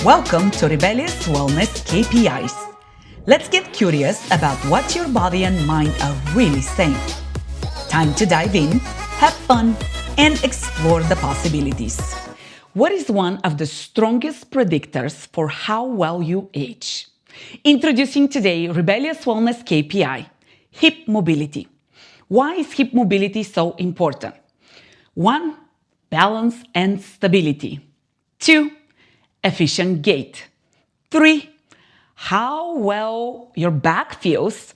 Welcome to Rebellious Wellness KPIs. Let's get curious about what your body and mind are really saying. Time to dive in, have fun, and explore the possibilities. What is one of the strongest predictors for how well you age? Introducing today Rebellious Wellness KPI, hip mobility. Why is hip mobility so important? 1. Balance and stability. 2. Efficient gait. 3. How well your back feels.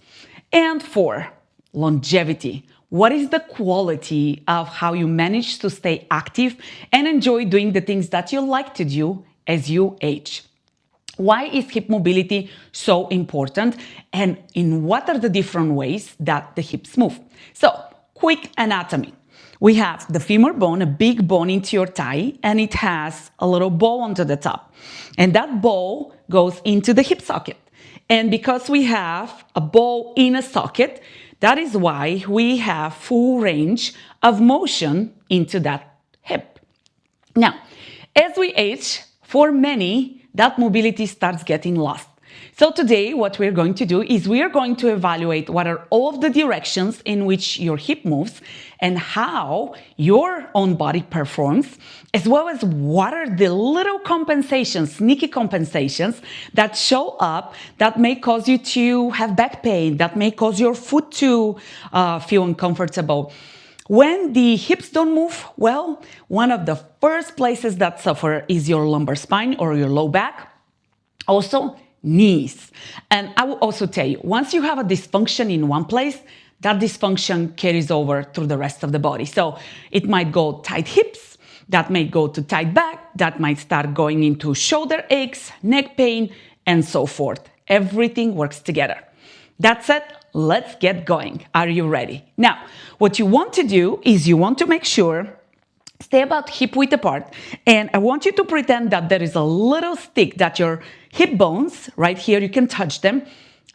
And 4. Longevity. What is the quality of how you manage to stay active and enjoy doing the things that you like to do as you age? Why is hip mobility so important, and in what are the different ways that the hips move? So, quick anatomy. We have the femur bone, a big bone into your thigh, and it has a little bow onto the top. And that bow goes into the hip socket. And because we have a bow in a socket, that is why we have full range of motion into that hip. Now, as we age, for many, that mobility starts getting lost. So today, what we're going to do is we are going to evaluate what are all of the directions in which your hip moves and how your own body performs, as well as what are the little compensations, sneaky compensations that show up that may cause you to have back pain, that may cause your foot to feel uncomfortable. When the hips don't move well, one of the first places that suffer is your lumbar spine or your low back. Also, knees. And I will also tell you, once you have a dysfunction in one place, that dysfunction carries over through the rest of the body. So it might go tight hips, that may go to tight back, that might start going into shoulder aches, neck pain, and so forth. Everything works together. That said, let's get going. Are you ready? Now, what you want to do is you want to make sure stay about hip width apart, and I want you to pretend that there is a little stick that your hip bones, right here, you can touch them,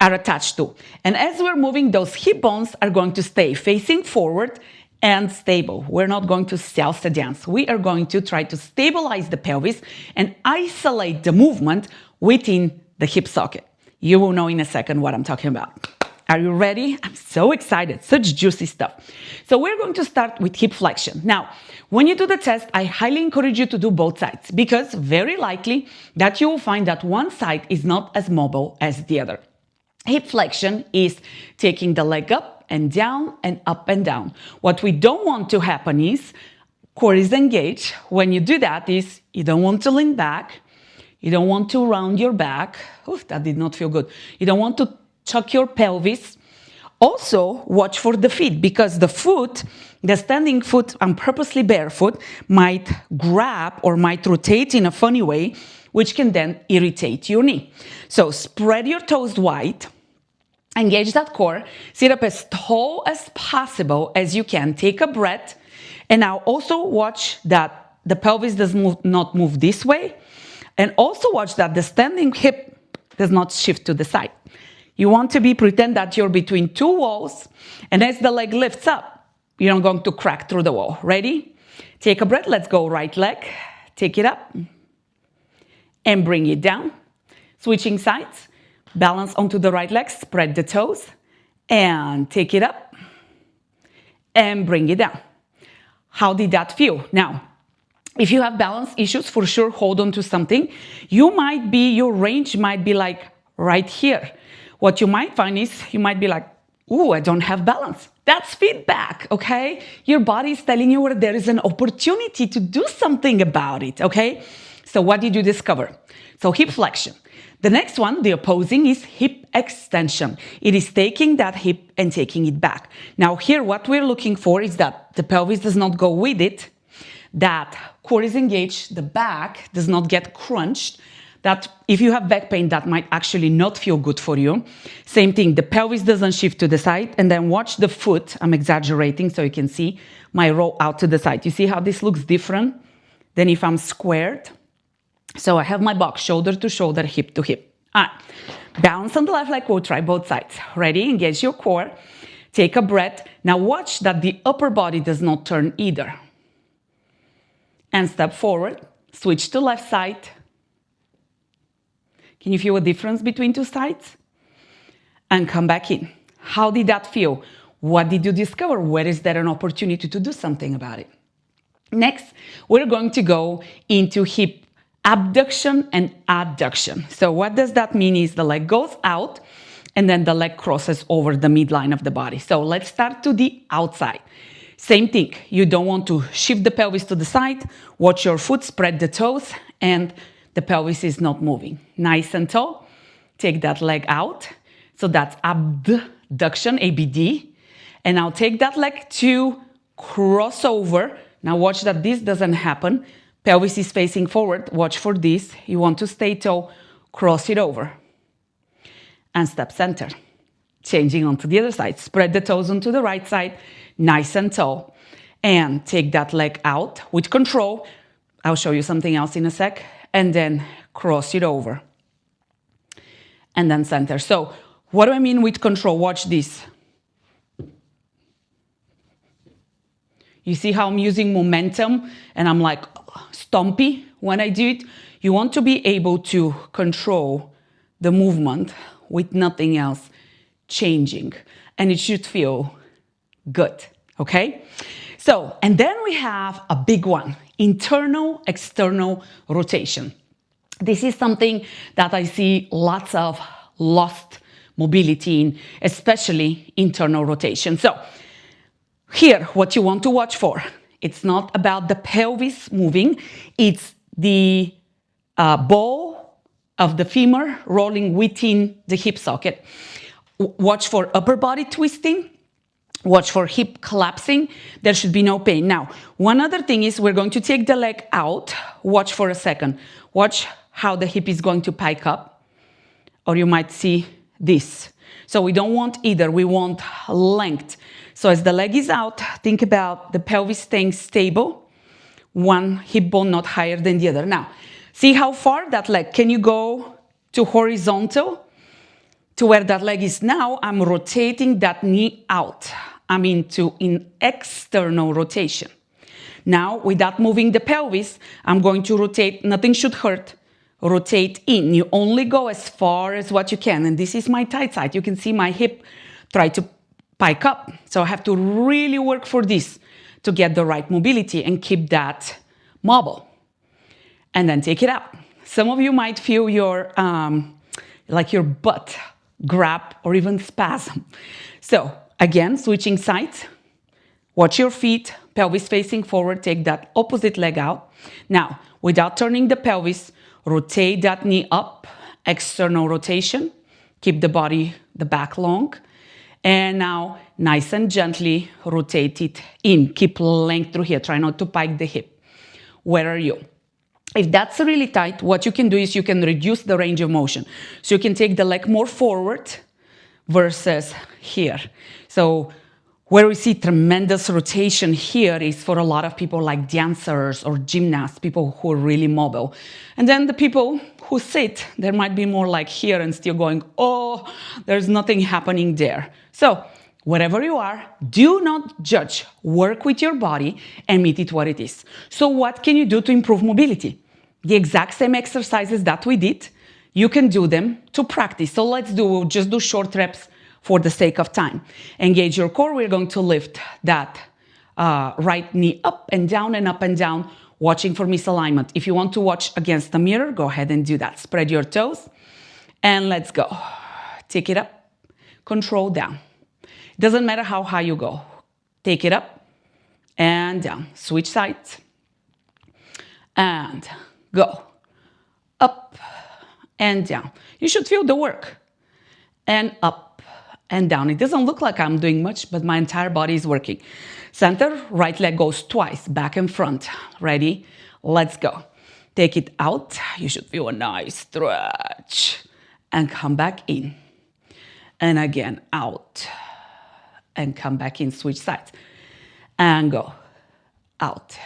are attached to. And as we're moving, those hip bones are going to stay facing forward and stable. We're not going to salsa dance. We are going to try to stabilize the pelvis and isolate the movement within the hip socket. You will know in a second what I'm talking about. Are you ready? I'm so excited. Such juicy stuff. So we're going to start with hip flexion. Now, when you do the test, I highly encourage you to do both sides because very likely that you will find that one side is not as mobile as the other. Hip flexion is taking the leg up and down and up and down. What we don't want to happen is core is engaged. When you do that is you don't want to lean back. You don't want to round your back. Oof, that did not feel good. You don't want to tuck your pelvis. Also, watch for the feet because the foot, the standing foot, and purposely barefoot, might grab or might rotate in a funny way, which can then irritate your knee. So spread your toes wide, engage that core, sit up as tall as possible as you can. Take a breath, and now also watch that the pelvis does not move this way, and also watch that the standing hip does not shift to the side. You want to pretend that you're between two walls, and as the leg lifts up, you're not going to crack through the wall. Ready? Take a breath. Let's go right leg. Take it up and bring it down. Switching sides. Balance onto the right leg. Spread the toes and take it up and bring it down. How did that feel? Now, if you have balance issues, for sure, hold on to something. Your range might be like right here. What you might find is you might be like, ooh, I don't have balance. That's feedback, okay? Your body is telling you where there is an opportunity to do something about it, okay? So what did you discover? So hip flexion. The next one, the opposing, is hip extension. It is taking that hip and taking it back. Now here, what we're looking for is that the pelvis does not go with it, that core is engaged, the back does not get crunched, that if you have back pain, that might actually not feel good for you. Same thing, the pelvis doesn't shift to the side, and then watch the foot. I'm exaggerating so you can see my roll out to the side. You see how this looks different than if I'm squared? So I have my box, shoulder to shoulder, hip to hip. All right, balance on the left leg, we'll try both sides. Ready? Engage your core, take a breath. Now watch that the upper body does not turn either. And step forward, switch to left side, Can you feel a difference between two sides? And come back in. How did that feel? What did you discover? Where is there an opportunity to do something about it? Next, we're going to go into hip abduction and adduction. So what does that mean is the leg goes out and then the leg crosses over the midline of the body. So let's start to the outside. Same thing. You don't want to shift the pelvis to the side. Watch your foot, spread the toes, and the pelvis is not moving. Nice and tall. Take that leg out. So that's abduction, ABD. And now take that leg to cross over. Now watch that this doesn't happen. Pelvis is facing forward. Watch for this. You want to stay tall. Cross it over. And step center. Changing onto the other side. Spread the toes onto the right side. Nice and tall. And take that leg out with control. I'll show you something else in a sec. And then cross it over. And then center. So what do I mean with control? Watch this. You see how I'm using momentum and I'm like stompy when I do it? You want to be able to control the movement with nothing else changing. And it should feel good, okay? So, and then we have a big one, internal, external rotation. This is something that I see lots of lost mobility in, especially internal rotation. So, here, what you want to watch for, it's not about the pelvis moving, it's the ball of the femur rolling within the hip socket. Watch for upper body twisting, watch for hip collapsing, there should be no pain. Now, one other thing is we're going to take the leg out, watch for a second. Watch how the hip is going to pike up, or you might see this. So we don't want either, we want length. So as the leg is out, think about the pelvis staying stable, one hip bone not higher than the other. Now, see how far that leg, can you go to horizontal to where that leg is now? I'm rotating that knee out. I'm into an external rotation. Now, without moving the pelvis, I'm going to rotate, nothing should hurt, rotate in. You only go as far as what you can. And this is my tight side. You can see my hip try to pike up. So I have to really work for this to get the right mobility and keep that mobile. And then take it out. Some of you might feel your, like your butt grab or even spasm. So again, switching sides. Watch your feet, pelvis facing forward, take that opposite leg out. Now, without turning the pelvis, rotate that knee up, external rotation. Keep the body, the back long. And now, nice and gently rotate it in. Keep length through here. Try not to pike the hip. Where are you? If that's really tight, what you can do is you can reduce the range of motion. So you can take the leg more forward versus here. So where we see tremendous rotation here is for a lot of people like dancers or gymnasts, people who are really mobile. And then the people who sit, there might be more like here and still going, oh, there's nothing happening there. So wherever you are, do not judge. Work with your body and meet it what it is. So what can you do to improve mobility? The exact same exercises that we did, you can do them to practice. So we'll just do short reps for the sake of time. Engage your core. We're going to lift that right knee up and down, watching for misalignment. If you want to watch against the mirror, go ahead and do that. Spread your toes and let's go. Take it up, control down. It doesn't matter how high you go. Take it up and down. Switch sides and go. Up and down. You should feel the work. And up and down. It doesn't look like I'm doing much, but my entire body is working. Center, right leg goes twice, back and front. Ready? Let's go. Take it out. You should feel a nice stretch. And come back in. And again, out. And come back in, switch sides. And go. Out.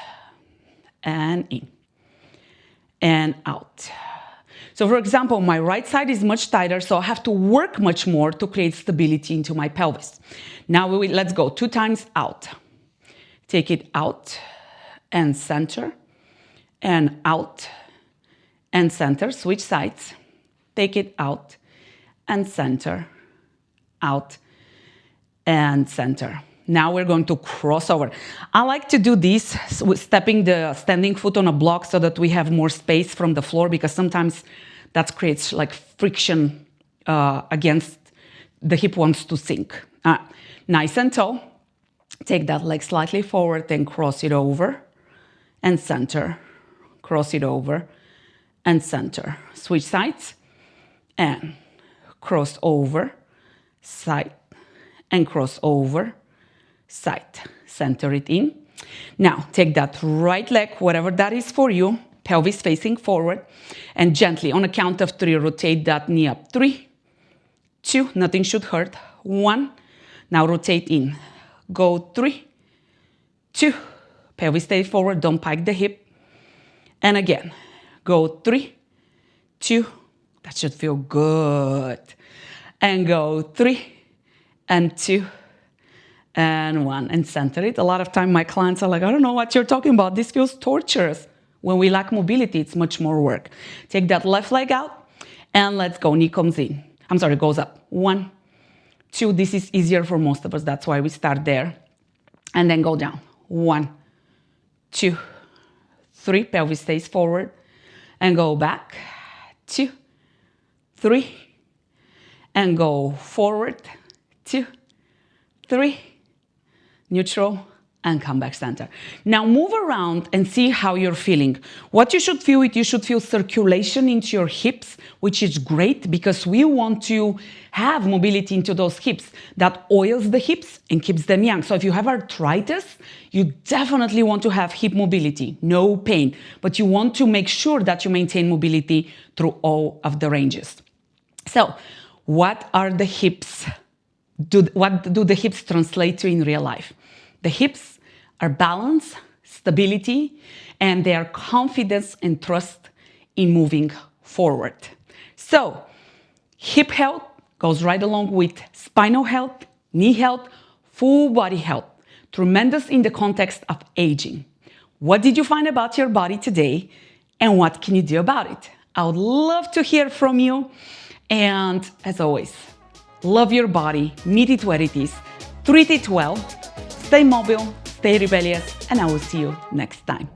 And in. And out. So for example, my right side is much tighter, so I have to work much more to create stability into my pelvis. Now let's go 2 times out. Take it out and center and out and center. Switch sides take it out and center, out and center. Now we're going to cross over. I like to do this with stepping the standing foot on a block so that we have more space from the floor, because sometimes that creates like friction against the hip wants to sink. Nice and tall. Take that leg slightly forward and cross it over and center. Cross it over and center. Switch sides and cross over, side and cross over, side. Center it in. Now take that right leg, whatever that is for you, pelvis facing forward, and gently on a count of 3, rotate that knee up. 3, 2, nothing should hurt. 1, now rotate in. Go 3, 2, pelvis stay forward, don't pike the hip. And again, go 3, 2, that should feel good. And go 3, and 2, and 1, and center it. A lot of time my clients are like, I don't know what you're talking about. This feels torturous. When we lack mobility, it's much more work. Take that left leg out, and let's go. Knee comes in. Goes up. 1, 2, this is easier for most of us. That's why we start there. And then go down. 1, 2, 3, pelvis stays forward. And go back. 2, 3. And go forward. 2, 3. Neutral. And come back center. Now move around and see how you're feeling. What you should feel you should feel circulation into your hips, which is great because we want to have mobility into those hips. That oils the hips and keeps them young. So if you have arthritis, you definitely want to have hip mobility, no pain, but you want to make sure that you maintain mobility through all of the ranges. So what are the hips? What do the hips translate to in real life? The hips are balance, stability, and they are confidence and trust in moving forward. So hip health goes right along with spinal health, knee health, full body health. Tremendous in the context of aging. What did you find about your body today, and what can you do about it? I would love to hear from you. And as always, love your body, meet it where it is, treat it well, stay mobile, stay rebellious, and I will see you next time.